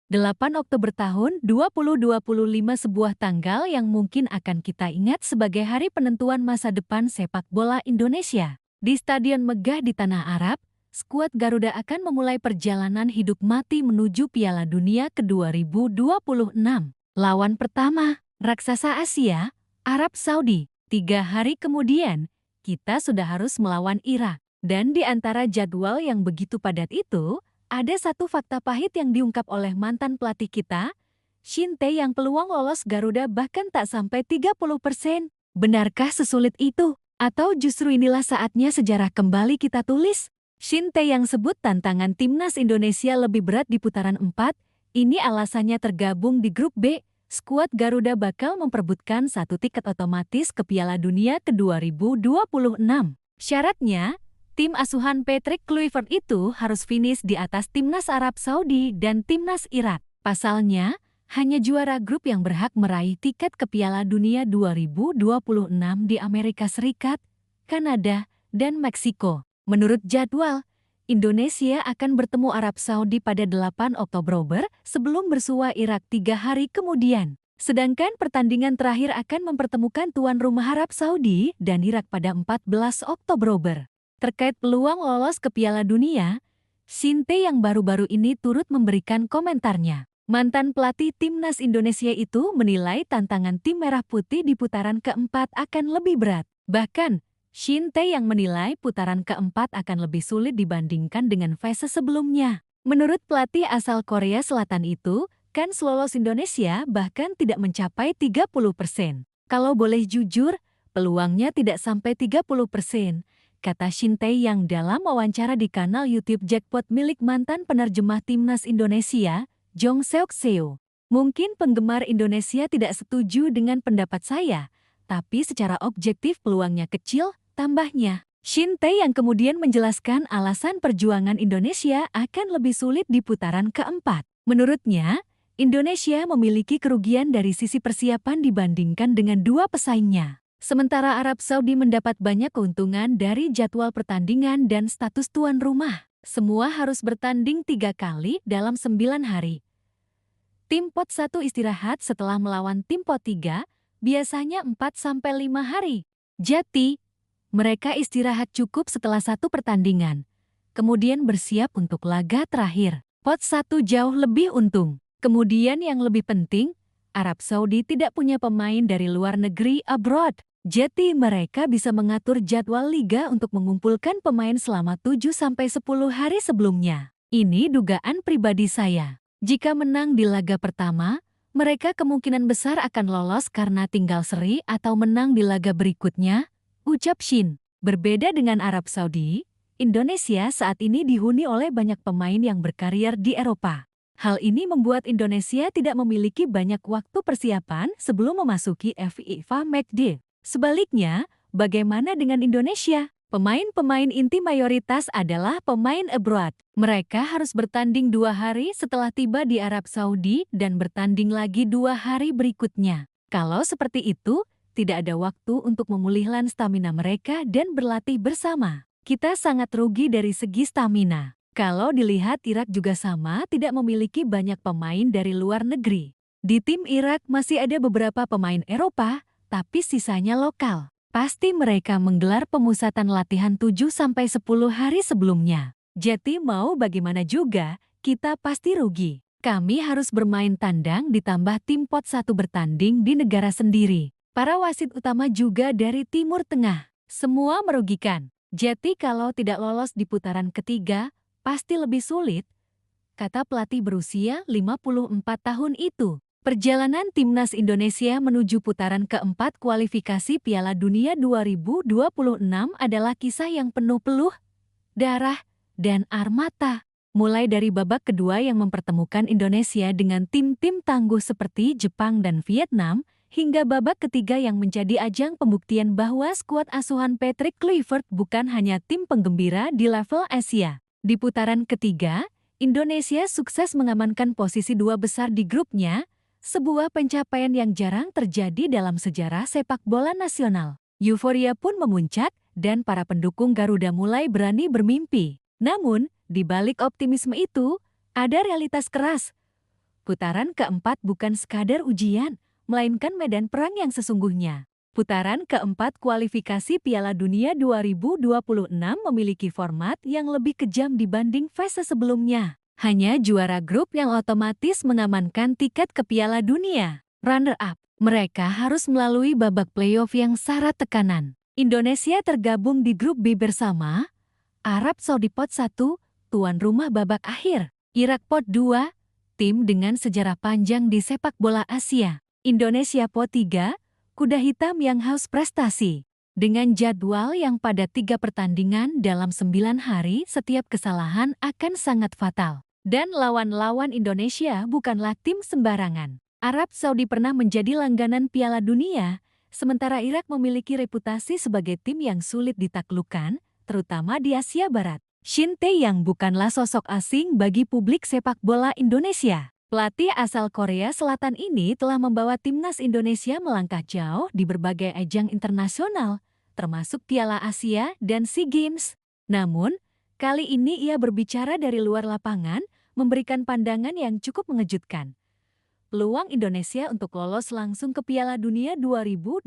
8 Oktober tahun 2025 sebuah tanggal yang mungkin akan kita ingat sebagai hari penentuan masa depan sepak bola Indonesia. Di Stadion Megah di Tanah Arab, skuad Garuda akan memulai perjalanan hidup mati menuju Piala Dunia ke-2026. Lawan pertama, raksasa Asia, Arab Saudi. 3 hari kemudian, kita sudah harus melawan Irak. Dan di antara jadwal yang begitu padat itu, ada satu fakta pahit yang diungkap oleh mantan pelatih kita, Shin Tae, yang peluang lolos Garuda bahkan tak sampai 30%. Benarkah sesulit itu? Atau justru inilah saatnya sejarah kembali kita tulis? Shin Tae yang sebut tantangan timnas Indonesia lebih berat di putaran 4, ini alasannya tergabung di grup B. Skuad Garuda bakal memperebutkan satu tiket otomatis ke Piala Dunia ke-2026. Syaratnya, tim asuhan Patrick Kluivert itu harus finish di atas timnas Arab Saudi dan timnas Irak. Pasalnya, hanya juara grup yang berhak meraih tiket ke Piala Dunia 2026 di Amerika Serikat, Kanada, dan Meksiko. Menurut jadwal, Indonesia akan bertemu Arab Saudi pada 8 Oktober sebelum bersua Irak 3 hari kemudian. Sedangkan pertandingan terakhir akan mempertemukan tuan rumah Arab Saudi dan Irak pada 14 Oktober. Terkait peluang lolos ke Piala Dunia, Shin Tae yang baru-baru ini turut memberikan komentarnya. Mantan pelatih timnas Indonesia itu menilai tantangan tim merah putih di putaran keempat akan lebih berat. Bahkan, Shin Tae yang menilai putaran keempat akan lebih sulit dibandingkan dengan fase sebelumnya. Menurut pelatih asal Korea Selatan itu, kans lolos Indonesia bahkan tidak mencapai 30%. Kalau boleh jujur, peluangnya tidak sampai 30%. Kata Shin Tae yang dalam wawancara di kanal YouTube Jackpot milik mantan penerjemah timnas Indonesia, Jong Seok Seo. Mungkin penggemar Indonesia tidak setuju dengan pendapat saya, tapi secara objektif peluangnya kecil, tambahnya. Shin Tae yang kemudian menjelaskan alasan perjuangan Indonesia akan lebih sulit di putaran keempat. Menurutnya, Indonesia memiliki kerugian dari sisi persiapan dibandingkan dengan dua pesaingnya. Sementara Arab Saudi mendapat banyak keuntungan dari jadwal pertandingan dan status tuan rumah. Semua harus bertanding 3 kali dalam 9 hari. Tim pot 1 istirahat setelah melawan tim pot 3, biasanya 4-5 hari. Jadi, mereka istirahat cukup setelah satu pertandingan. Kemudian bersiap untuk laga terakhir. Pot 1 jauh lebih untung. Kemudian yang lebih penting, Arab Saudi tidak punya pemain dari luar negeri abroad. Jadi mereka bisa mengatur jadwal liga untuk mengumpulkan pemain selama 7-10 hari sebelumnya. Ini dugaan pribadi saya. Jika menang di laga pertama, mereka kemungkinan besar akan lolos karena tinggal seri atau menang di laga berikutnya, ucap Shin. Berbeda dengan Arab Saudi, Indonesia saat ini dihuni oleh banyak pemain yang berkarier di Eropa. Hal ini membuat Indonesia tidak memiliki banyak waktu persiapan sebelum memasuki FIFA Matchday. Sebaliknya, bagaimana dengan Indonesia? Pemain-pemain inti mayoritas adalah pemain abroad. Mereka harus bertanding 2 hari setelah tiba di Arab Saudi dan bertanding lagi 2 hari berikutnya. Kalau seperti itu, tidak ada waktu untuk memulihkan stamina mereka dan berlatih bersama. Kita sangat rugi dari segi stamina. Kalau dilihat Irak juga sama, tidak memiliki banyak pemain dari luar negeri. Di tim Irak masih ada beberapa pemain Eropa, tapi sisanya lokal. Pasti mereka menggelar pemusatan latihan 7-10 hari sebelumnya. Jadi mau bagaimana juga, kita pasti rugi. Kami harus bermain tandang ditambah tim pot 1 bertanding di negara sendiri. Para wasit utama juga dari Timur Tengah. Semua merugikan. Jadi kalau tidak lolos di putaran ketiga, pasti lebih sulit, kata pelatih berusia 54 tahun itu. Perjalanan timnas Indonesia menuju putaran keempat kualifikasi Piala Dunia 2026 adalah kisah yang penuh peluh, darah, dan air mata. Mulai dari babak kedua yang mempertemukan Indonesia dengan tim-tim tangguh seperti Jepang dan Vietnam, hingga babak ketiga yang menjadi ajang pembuktian bahwa skuad asuhan Patrick Kluivert bukan hanya tim penggembira di level Asia. Di putaran ketiga, Indonesia sukses mengamankan posisi 2 besar di grupnya, sebuah pencapaian yang jarang terjadi dalam sejarah sepak bola nasional. Euforia pun memuncak dan para pendukung Garuda mulai berani bermimpi. Namun, di balik optimisme itu, ada realitas keras. Putaran keempat bukan sekadar ujian, melainkan medan perang yang sesungguhnya. Putaran keempat kualifikasi Piala Dunia 2026 memiliki format yang lebih kejam dibanding fase sebelumnya. Hanya juara grup yang otomatis mengamankan tiket ke Piala Dunia. Runner-up, mereka harus melalui babak playoff yang syarat tekanan. Indonesia tergabung di grup B bersama Arab Saudi pot 1, tuan rumah babak akhir. Irak pot 2, tim dengan sejarah panjang di sepak bola Asia. Indonesia pot 3, kuda hitam yang haus prestasi. Dengan jadwal yang padat 3 pertandingan dalam 9 hari, setiap kesalahan akan sangat fatal. Dan lawan-lawan Indonesia bukanlah tim sembarangan. Arab Saudi pernah menjadi langganan Piala Dunia, sementara Irak memiliki reputasi sebagai tim yang sulit ditaklukkan, terutama di Asia Barat. Shin Tae-yang bukanlah sosok asing bagi publik sepak bola Indonesia. Pelatih asal Korea Selatan ini telah membawa timnas Indonesia melangkah jauh di berbagai ajang internasional, termasuk Piala Asia dan SEA Games. Namun, kali ini ia berbicara dari luar lapangan, memberikan pandangan yang cukup mengejutkan. Peluang Indonesia untuk lolos langsung ke Piala Dunia 2026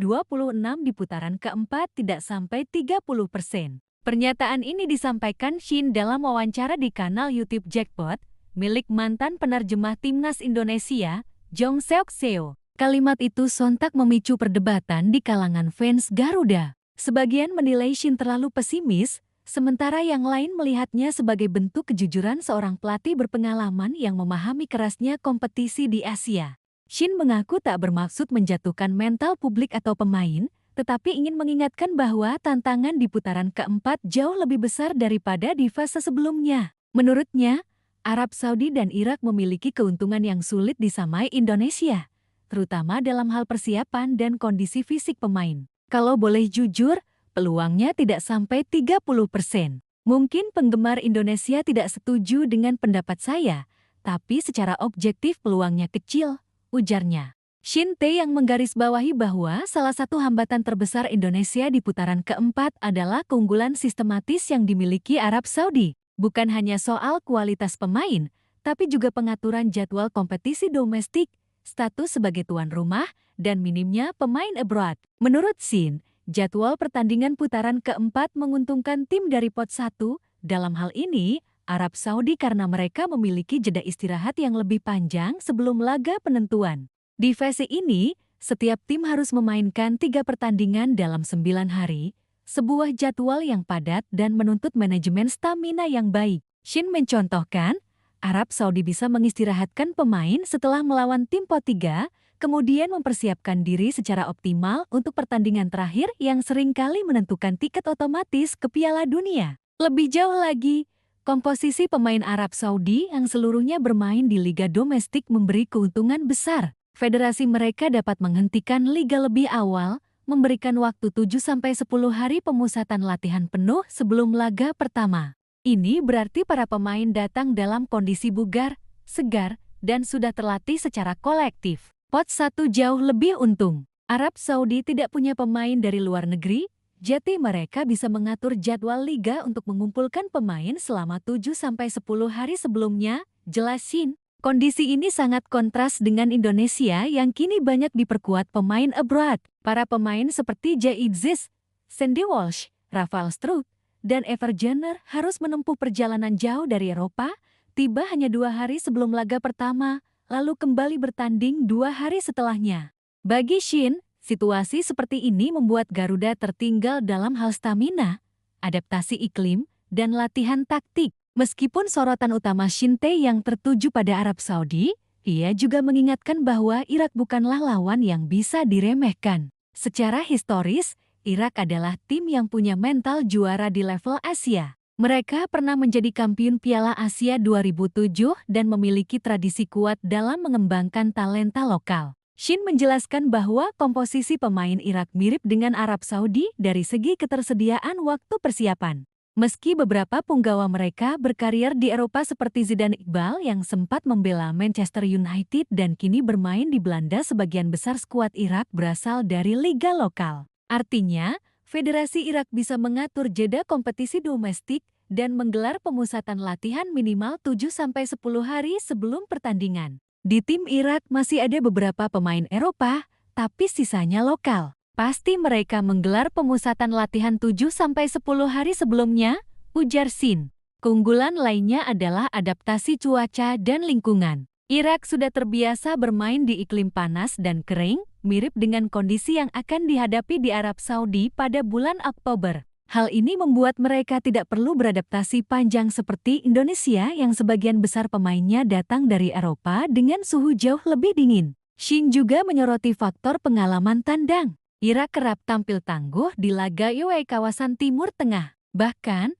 di putaran keempat tidak sampai 30%. Pernyataan ini disampaikan Shin dalam wawancara di kanal YouTube Jackpot, milik mantan penerjemah timnas Indonesia, Jong Seok Seo. Kalimat itu sontak memicu perdebatan di kalangan fans Garuda. Sebagian menilai Shin terlalu pesimis, sementara yang lain melihatnya sebagai bentuk kejujuran seorang pelatih berpengalaman yang memahami kerasnya kompetisi di Asia. Shin mengaku tak bermaksud menjatuhkan mental publik atau pemain, tetapi ingin mengingatkan bahwa tantangan di putaran keempat jauh lebih besar daripada di fase sebelumnya. Menurutnya, Arab Saudi dan Irak memiliki keuntungan yang sulit disamai Indonesia, terutama dalam hal persiapan dan kondisi fisik pemain. Kalau boleh jujur, peluangnya tidak sampai 30%. Mungkin penggemar Indonesia tidak setuju dengan pendapat saya, tapi secara objektif peluangnya kecil, ujarnya. Shin Tae yang menggarisbawahi bahwa salah satu hambatan terbesar Indonesia di putaran keempat adalah keunggulan sistematis yang dimiliki Arab Saudi. Bukan hanya soal kualitas pemain, tapi juga pengaturan jadwal kompetisi domestik, status sebagai tuan rumah, dan minimnya pemain abroad. Menurut Shin, jadwal pertandingan putaran keempat menguntungkan tim dari pot 1, dalam hal ini, Arab Saudi karena mereka memiliki jeda istirahat yang lebih panjang sebelum laga penentuan. Di fase ini, setiap tim harus memainkan 3 pertandingan dalam 9 hari, sebuah jadwal yang padat dan menuntut manajemen stamina yang baik. Shin mencontohkan, Arab Saudi bisa mengistirahatkan pemain setelah melawan tim pot 3, kemudian mempersiapkan diri secara optimal untuk pertandingan terakhir yang seringkali menentukan tiket otomatis ke Piala Dunia. Lebih jauh lagi, komposisi pemain Arab Saudi yang seluruhnya bermain di liga domestik memberi keuntungan besar. Federasi mereka dapat menghentikan liga lebih awal, memberikan waktu 7-10 hari pemusatan latihan penuh sebelum laga pertama. Ini berarti para pemain datang dalam kondisi bugar, segar, dan sudah terlatih secara kolektif. Pot 1 jauh lebih untung. Arab Saudi tidak punya pemain dari luar negeri, jadi mereka bisa mengatur jadwal liga untuk mengumpulkan pemain selama 7-10 hari sebelumnya, jelas Shin. Kondisi ini sangat kontras dengan Indonesia yang kini banyak diperkuat pemain abroad. Para pemain seperti Jay Itzis, Sandy Walsh, Rafael Struijk, dan Ever Jenner harus menempuh perjalanan jauh dari Eropa, tiba hanya 2 hari sebelum laga pertama, lalu kembali bertanding 2 hari setelahnya. Bagi Shin, situasi seperti ini membuat Garuda tertinggal dalam hal stamina, adaptasi iklim, dan latihan taktik. Meskipun sorotan utama Shin Tae yang tertuju pada Arab Saudi, ia juga mengingatkan bahwa Irak bukanlah lawan yang bisa diremehkan. Secara historis, Irak adalah tim yang punya mental juara di level Asia. Mereka pernah menjadi kampiun Piala Asia 2007 dan memiliki tradisi kuat dalam mengembangkan talenta lokal. Shin menjelaskan bahwa komposisi pemain Irak mirip dengan Arab Saudi dari segi ketersediaan waktu persiapan. Meski beberapa punggawa mereka berkarir di Eropa seperti Zidane Iqbal yang sempat membela Manchester United dan kini bermain di Belanda, sebagian besar skuad Irak berasal dari liga lokal. Artinya, Federasi Irak bisa mengatur jeda kompetisi domestik dan menggelar pemusatan latihan minimal 7-10 hari sebelum pertandingan. Di tim Irak masih ada beberapa pemain Eropa, tapi sisanya lokal. Pasti mereka menggelar pemusatan latihan 7-10 hari sebelumnya, ujar Shin. Keunggulan lainnya adalah adaptasi cuaca dan lingkungan. Irak sudah terbiasa bermain di iklim panas dan kering, mirip dengan kondisi yang akan dihadapi di Arab Saudi pada bulan Oktober. Hal ini membuat mereka tidak perlu beradaptasi panjang seperti Indonesia yang sebagian besar pemainnya datang dari Eropa dengan suhu jauh lebih dingin. Shin juga menyoroti faktor pengalaman tandang. Irak kerap tampil tangguh di laga UAE kawasan Timur Tengah. Bahkan,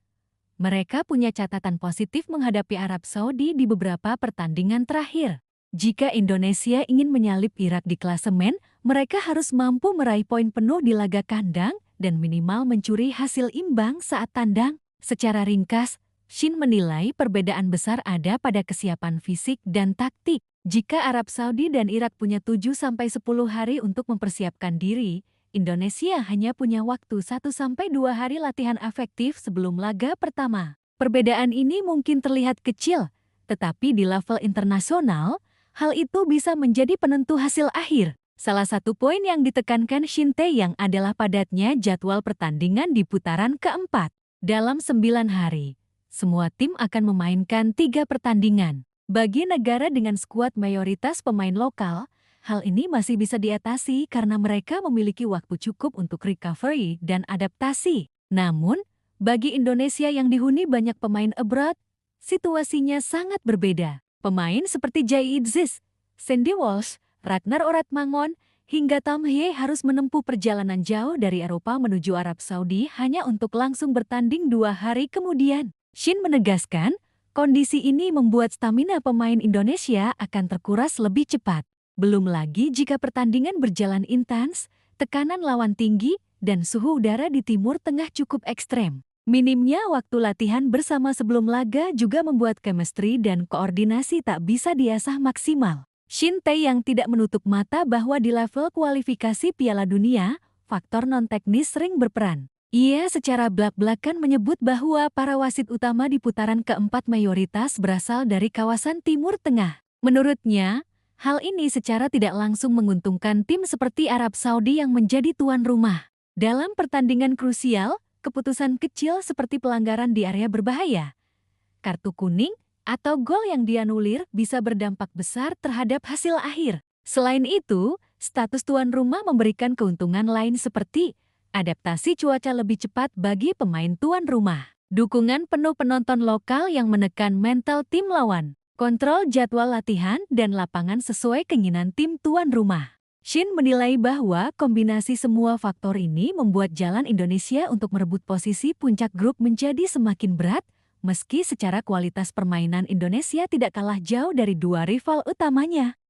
mereka punya catatan positif menghadapi Arab Saudi di beberapa pertandingan terakhir. Jika Indonesia ingin menyalip Irak di klasemen, mereka harus mampu meraih poin penuh di laga kandang dan minimal mencuri hasil imbang saat tandang. Secara ringkas, Shin menilai perbedaan besar ada pada kesiapan fisik dan taktik. Jika Arab Saudi dan Irak punya 7-10 hari untuk mempersiapkan diri, Indonesia hanya punya waktu 1-2 hari latihan efektif sebelum laga pertama. Perbedaan ini mungkin terlihat kecil, tetapi di level internasional, hal itu bisa menjadi penentu hasil akhir. Salah satu poin yang ditekankan Shin Tae-yang adalah padatnya jadwal pertandingan di putaran keempat. Dalam 9 hari, semua tim akan memainkan 3 pertandingan. Bagi negara dengan skuad mayoritas pemain lokal, hal ini masih bisa diatasi karena mereka memiliki waktu cukup untuk recovery dan adaptasi. Namun, bagi Indonesia yang dihuni banyak pemain abroad, situasinya sangat berbeda. Pemain seperti Jai Idzis, Sandy Walsh, Ragnar Oratmangun, hingga Tom Hye harus menempuh perjalanan jauh dari Eropa menuju Arab Saudi hanya untuk langsung bertanding 2 hari kemudian. Shin menegaskan, kondisi ini membuat stamina pemain Indonesia akan terkuras lebih cepat. Belum lagi jika pertandingan berjalan intens, tekanan lawan tinggi, dan suhu udara di Timur Tengah cukup ekstrem. Minimnya waktu latihan bersama sebelum laga juga membuat chemistry dan koordinasi tak bisa diasah maksimal. Shin Tae yang tidak menutup mata bahwa di level kualifikasi Piala Dunia, faktor non-teknis sering berperan. Ia secara belak-belakan menyebut bahwa para wasit utama di putaran keempat mayoritas berasal dari kawasan Timur Tengah. Menurutnya, hal ini secara tidak langsung menguntungkan tim seperti Arab Saudi yang menjadi tuan rumah. Dalam pertandingan krusial, keputusan kecil seperti pelanggaran di area berbahaya, kartu kuning, atau gol yang dianulir bisa berdampak besar terhadap hasil akhir. Selain itu, status tuan rumah memberikan keuntungan lain seperti adaptasi cuaca lebih cepat bagi pemain tuan rumah, dukungan penuh penonton lokal yang menekan mental tim lawan, kontrol jadwal latihan dan lapangan sesuai keinginan tim tuan rumah. Shin menilai bahwa kombinasi semua faktor ini membuat jalan Indonesia untuk merebut posisi puncak grup menjadi semakin berat, meski secara kualitas permainan Indonesia tidak kalah jauh dari 2 rival utamanya.